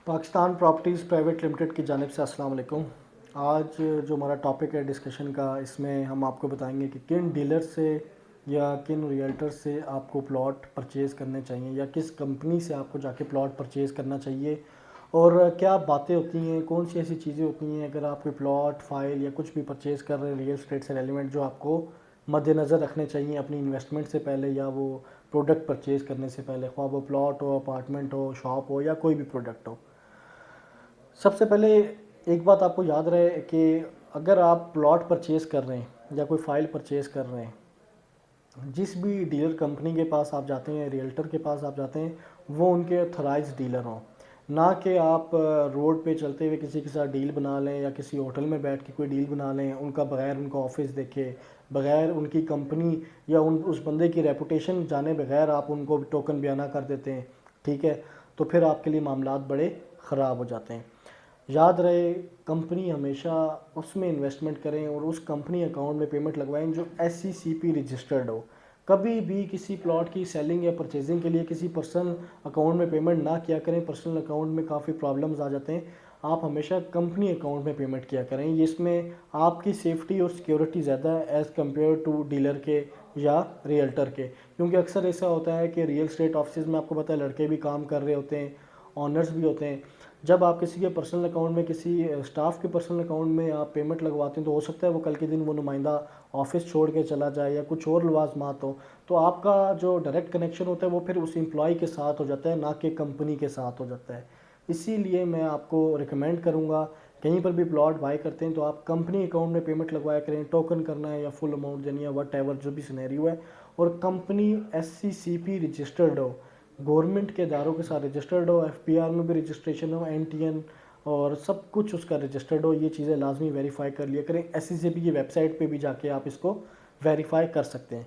Pakistan properties private limited کی جانب سے السلام علیکم۔ آج جو ہمارا ٹاپک ہے ڈسکشن کا، اس میں ہم آپ کو بتائیں گے کہ کن ڈیلر سے یا کن ریئلٹر سے آپ کو پلاٹ پرچیز کرنے چاہیے یا کس کمپنی سے آپ کو جا کے پلاٹ پرچیز کرنا چاہیے، اور کیا باتیں ہوتی ہیں، کون سی ایسی چیزیں ہوتی ہیں اگر آپ کوئی پلاٹ فائل یا کچھ بھی پرچیز کر رہے ہیں ریئل اسٹیٹ سے ریلیونٹ، جو آپ کو مد نظر رکھنے چاہیے اپنی انویسٹمنٹ سے پہلے یا وہ پروڈکٹ پرچیز کرنے سے پہلے، خواہ وہ پلاٹ ہو، اپارٹمنٹ ہو، شاپ ہو یا کوئی بھی پروڈکٹ ہو۔ سب سے پہلے ایک بات آپ کو یاد رہے کہ اگر آپ پلاٹ پرچیز کر رہے ہیں یا کوئی فائل پرچیز کر رہے ہیں، جس بھی ڈیلر کمپنی کے پاس آپ جاتے ہیں، ریئلٹر کے پاس آپ جاتے ہیں، وہ ان کے اتھرائز ڈیلر ہوں، نہ کہ آپ روڈ پہ چلتے ہوئے کسی کے ساتھ ڈیل بنا لیں یا کسی ہوٹل میں بیٹھ کے کوئی ڈیل بنا لیں ان کا، بغیر ان کا آفس دیکھے، بغیر ان کی کمپنی یا اس بندے کی ریپوٹیشن جانے بغیر آپ ان کو ٹوکن بیانہ کر دیتے ہیں، ٹھیک ہے؟ تو پھر آپ کے لیے معاملات بڑے خراب ہو جاتے ہیں۔ یاد رہے، کمپنی ہمیشہ اس میں انویسٹمنٹ کریں اور اس کمپنی اکاؤنٹ میں پیمنٹ لگوائیں جو ایس سی سی پی رجسٹرڈ ہو۔ کبھی بھی کسی پلاٹ کی سیلنگ یا پرچیزنگ کے لیے کسی پرسنل اکاؤنٹ میں پیمنٹ نہ کیا کریں، پرسنل اکاؤنٹ میں کافی پرابلمز آ جاتے ہیں۔ آپ ہمیشہ کمپنی اکاؤنٹ میں پیمنٹ کیا کریں، اس میں آپ کی سیفٹی اور سیکیورٹی زیادہ ہے ایز کمپیئر ٹو ڈیلر کے یا ریئلٹر کے، کیونکہ اکثر ایسا ہوتا ہے کہ ریئل اسٹیٹ آفسز میں آپ کو پتہ ہے لڑکے بھی کام کر رہے ہوتے ہیں، آنرز بھی ہوتے ہیں۔ جب آپ کسی کے پرسنل اکاؤنٹ میں، کسی اسٹاف کے پرسنل اکاؤنٹ میں آپ پیمنٹ لگواتے ہیں تو ہو سکتا ہے وہ کل کے دن وہ نمائندہ آفس چھوڑ کے چلا جائے یا کچھ اور لوازمات ہو، تو آپ کا جو ڈائریکٹ کنیکشن ہوتا ہے وہ پھر اس امپلائی کے ساتھ ہو جاتا ہے، نہ کہ کمپنی کے ساتھ ہو جاتا ہے۔ اسی لیے میں آپ کو ریکمینڈ کروں گا، کہیں پر بھی پلاٹ بائی کرتے ہیں تو آپ کمپنی اکاؤنٹ میں پیمنٹ لگوایا کریں، ٹوکن کرنا ہے یا فل اماؤنٹ دینی ہے، وٹ ایور جو بھی سینیریو ہے، اور کمپنی ایس سی سی پی رجسٹرڈ ہو، گورنمنٹ کے اداروں کے ساتھ رجسٹرڈ ہو، ایف پی آر میں بھی رجسٹریشن ہو، این ٹی این اور سب کچھ اس کا رجسٹرڈ ہو۔ یہ چیزیں لازمی ویریفائی کر لیا کریں، ایس سی سی پی کی ویب سائٹ پہ بھی جا کے آپ اس کو ویریفائی کر سکتے ہیں۔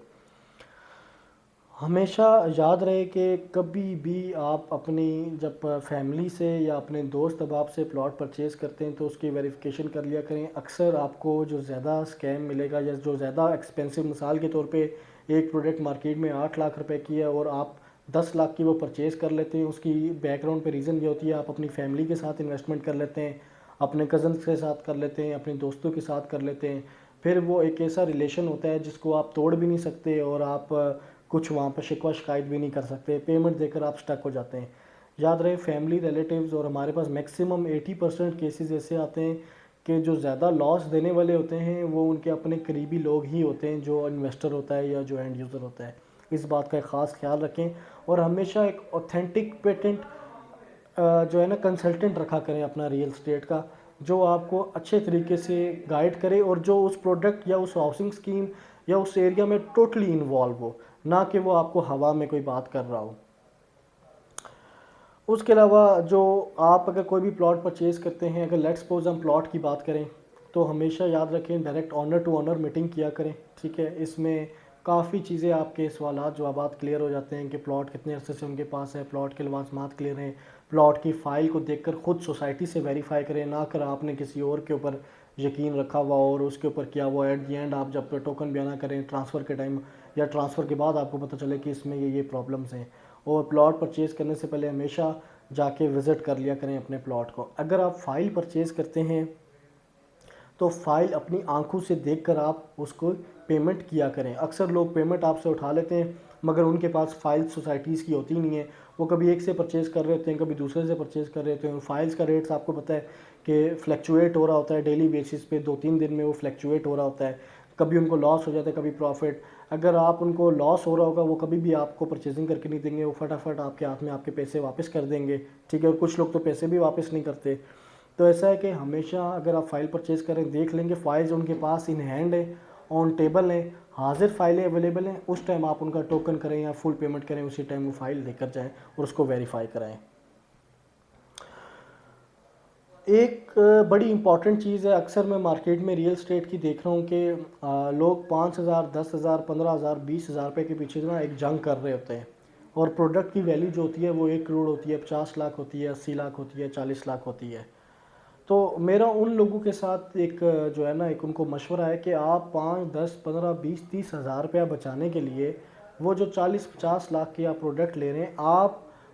ہمیشہ یاد رہے کہ کبھی بھی آپ اپنی جب فیملی سے یا اپنے دوست احباب سے پلاٹ پرچیز کرتے ہیں تو اس کی ویریفیکیشن کر لیا کریں۔ اکثر آپ کو جو زیادہ اسکیم ملے گا یا جو زیادہ ایکسپینسو، مثال کے طور پہ ایک پروڈکٹ مارکیٹ میں 8 لاکھ روپے کی ہے اور آپ 10 لاکھ کی وہ پرچیز کر لیتے ہیں، اس کی بیک گراؤنڈ پہ ریزن یہ ہوتی ہے آپ اپنی فیملی کے ساتھ انویسٹمنٹ کر لیتے ہیں، اپنے کزنس کے ساتھ کر لیتے ہیں، اپنے دوستوں کے ساتھ کر لیتے ہیں، پھر وہ ایک ایسا ریلیشن ہوتا ہے جس کو آپ توڑ بھی نہیں سکتے اور آپ کچھ وہاں پہ شکوہ شکایت بھی نہیں کر سکتے، پیمنٹ دے کر آپ سٹک ہو جاتے ہیں۔ یاد رہے، فیملی ریلیٹیوز اور ہمارے پاس میکسیمم 80% کیسز ایسے آتے ہیں کہ جو زیادہ لاس دینے والے ہوتے ہیں وہ ان کے اپنے قریبی لوگ ہی ہوتے ہیں، جو انویسٹر ہوتا ہے یا جو اینڈ یوزر ہوتا ہے۔ اس بات کا ایک خاص خیال رکھیں اور ہمیشہ ایک اوتھینٹک پیٹنٹ جو ہے نا کنسلٹنٹ رکھا کریں اپنا ریئل اسٹیٹ کا، جو آپ کو اچھے طریقے سے گائیڈ کرے اور جو اس پروڈکٹ یا اس ہاؤسنگ اسکیم یا اس ایریا میں ٹوٹلی انوالو ہو، نہ کہ وہ آپ کو ہوا میں کوئی بات کر رہا ہو۔ اس کے علاوہ جو آپ اگر کوئی بھی پلاٹ پرچیز کرتے ہیں، اگر لیٹ سپوز ہم پلاٹ کی بات کریں تو ہمیشہ یاد رکھیں direct honour to honour meeting کیا کریں، ٹھیک ہے؟ اس میں کافی چیزیں آپ کے سوالات جوابات کلیئر ہو جاتے ہیں کہ پلاٹ کتنے عرصے سے ان کے پاس ہے، پلاٹ کے لوازمات کلیئر ہیں، پلاٹ کی فائل کو دیکھ کر خود سوسائٹی سے ویریفائی کریں، نہ کر آپ نے کسی اور کے اوپر یقین رکھا ہوا اور اس کے اوپر کیا ہوا، ایٹ دی اینڈ آپ جب ٹوکن بیانہ کریں ٹرانسفر کے ٹائم یا ٹرانسفر کے بعد آپ کو پتہ چلے کہ اس میں یہ پرابلمس ہیں۔ اور پلاٹ پرچیز کرنے سے پہلے ہمیشہ جا کے وزٹ کر لیا کریں اپنے پلاٹ کو۔ اگر آپ فائل پرچیز کرتے ہیں تو فائل اپنی آنکھوں سے دیکھ کر آپ اس کو پیمنٹ کیا کریں۔ اکثر لوگ پیمنٹ آپ سے اٹھا لیتے ہیں مگر ان کے پاس فائل سوسائٹیز کی ہوتی نہیں ہیں، وہ کبھی ایک سے پرچیز کر رہے ہوتے ہیں، کبھی دوسرے سے پرچیز کر رہے ہوتے ہیں۔ فائلز کا ریٹس آپ کو پتہ ہے کہ فلیکچویٹ ہو رہا ہوتا ہے ڈیلی بیسس پہ، 2-3 دن میں وہ فلیکچویٹ ہو رہا ہوتا ہے، کبھی ان کو لاس ہو جاتا ہے کبھی پروفٹ۔ اگر آپ ان کو لاس ہو رہا ہوگا وہ کبھی بھی آپ کو پرچیزنگ کر کے نہیں دیں گے، وہ فٹافٹ آپ کے ہاتھ میں آپ کے پیسے واپس کر دیں گے، ٹھیک ہے؟ اور کچھ لوگ تو پیسے بھی واپس نہیں کرتے۔ تو ایسا ہے کہ ہمیشہ اگر آپ فائل پرچیز کریں دیکھ لیں گے فائلز ان کے پاس ان ہینڈ ہیں، آن ٹیبل ہیں، حاضر فائلیں اویلیبل ہیں، اس ٹائم آپ ان کا ٹوکن کریں یا فل پیمنٹ کریں، اسی ٹائم وہ فائل لے کر جائیں اور اس کو ویریفائی کرائیں۔ ایک بڑی امپورٹنٹ چیز ہے، اکثر میں مارکیٹ میں ریئل اسٹیٹ کی دیکھ رہا ہوں کہ لوگ 5,000 10,000 15,000 20,000 روپے کے پیچھے نا ایک جنگ کر رہے ہوتے ہیں، اور پروڈکٹ کی ویلیو جو ہوتی ہے وہ 1 کروڑ ہوتی ہے، 50 لاکھ ہوتی ہے، 80 لاکھ ہوتی ہے، 40 لاکھ ہوتی ہے۔ تو میرا ان لوگوں کے ساتھ ایک جو ہے نا ایک ان کو مشورہ ہے کہ آپ 5 10 15 20 30 ہزار روپیہ بچانے کے لیے وہ جو 40 50 لاکھ کے آپ پروڈکٹ لے رہے ہیں، آپ